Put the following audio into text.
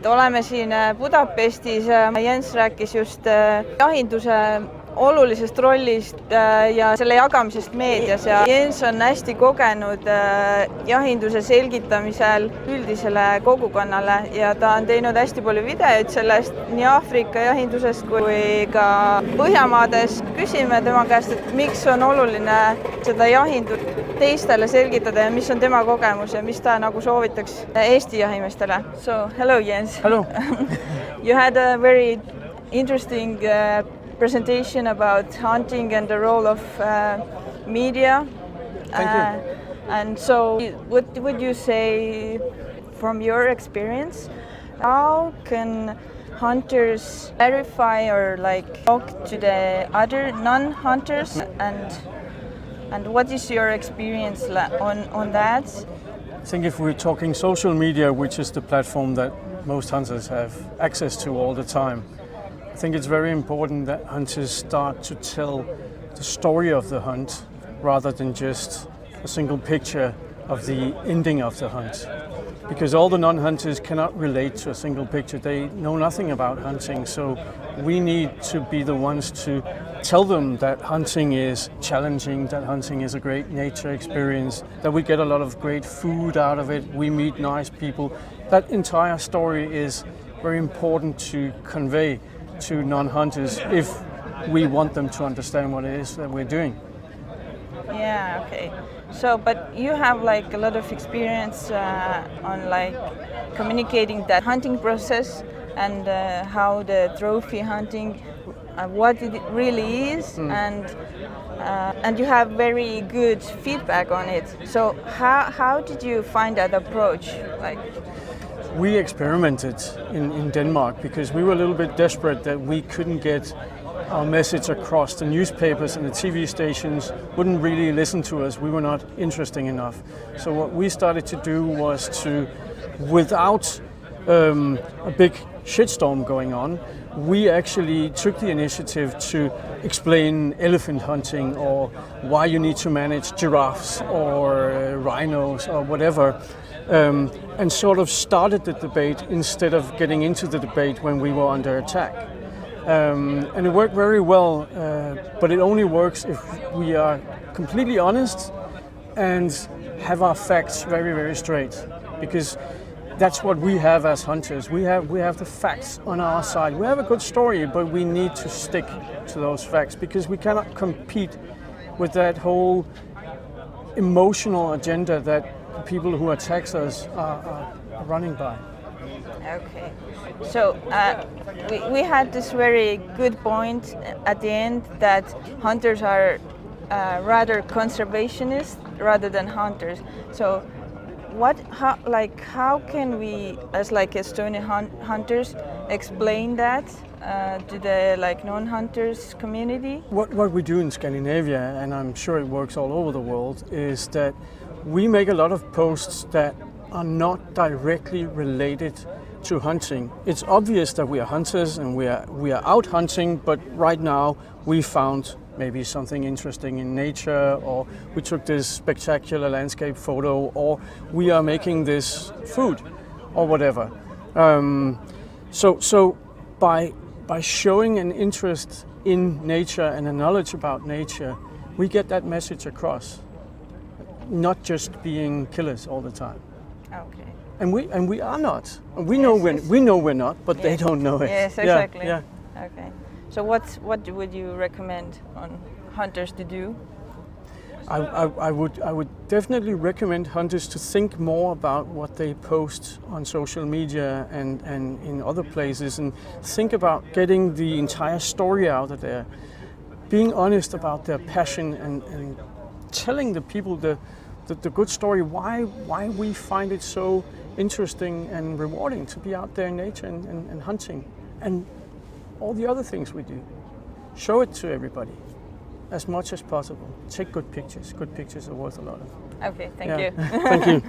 oleme siin Budapestis. Jens rääkis just jahinduse olulisest rollist ja selle jagamisest meedias ja Jens on hästi kogenud jahinduse selgitamisel üldisele kogukonnale ja ta on teinud hästi palju videoid sellest nii Aafrika jahindusest kui ka Põhjamaades. Küsime tema käest, et miks on oluline seda jahindust teistele selgitada ja mis on tema kogemus ja mis ta nagu soovitaks Eesti jahimeestele. So, hello Jens. Hello. You had a very interesting presentation about hunting and the role of media. Thank you. And so what would you say from your experience? How can hunters verify or like talk to the other non-hunters and what is your experience on that? I think if we're talking social media, which is the platform that most hunters have access to all the time, I think it's very important that hunters start to tell the story of the hunt rather than just a single picture of the ending of the hunt. Because all the non-hunters cannot relate to a single picture. They know nothing about hunting, so we need to be the ones to tell them that hunting is challenging, that hunting is a great nature experience, that we get a lot of great food out of it, we meet nice people. That entire story is very important to convey to non-hunters if we want them to understand what it is that we're doing. Yeah, okay. So, but you have like a lot of experience on like communicating that hunting process and how the trophy hunting, what it really is, and you have very good feedback on it. So, how did you find that approach? Like, we experimented in Denmark because we were a little bit desperate that we couldn't get our message across. The newspapers and the TV stations wouldn't really listen to us. We were not interesting enough. So what we started to do was to, without a big shitstorm going on, we actually took the initiative to explain elephant hunting or why you need to manage giraffes or rhinos or whatever. And sort of started the debate instead of getting into the debate when we were under attack. And it worked very well, but it only works if we are completely honest and have our facts very, very straight. Because that's what we have as hunters. We have the facts on our side. We have a good story, but we need to stick to those facts because we cannot compete with that whole emotional agenda that people who attack us are running by. Okay, so we had this very good point at the end that hunters are rather conservationists rather than hunters. So how can we as like Estonian hunters explain that to the like non-hunters community? What we do in Scandinavia, and I'm sure it works all over the world, is that we make a lot of posts that are not directly related to hunting. It's obvious that we are hunters and we are out hunting, but right now we found maybe something interesting in nature, or we took this spectacular landscape photo, or we are making this food, or whatever. So by showing an interest in nature and a knowledge about nature, we get that message across. Not just being killers all the time. Okay. And we are not. We know we're not, but they don't know it. Yes, exactly. Yeah. Okay. So what would you recommend on hunters to do? I would definitely recommend hunters to think more about what they post on social media and in other places, and think about getting the entire story out of there, being honest about their passion and telling the people the good story, why we find it so interesting and rewarding to be out there in nature and hunting, and all the other things we do. Show it to everybody as much as possible. Take good pictures. Good pictures are worth a lot. Okay, thank you. Thank you.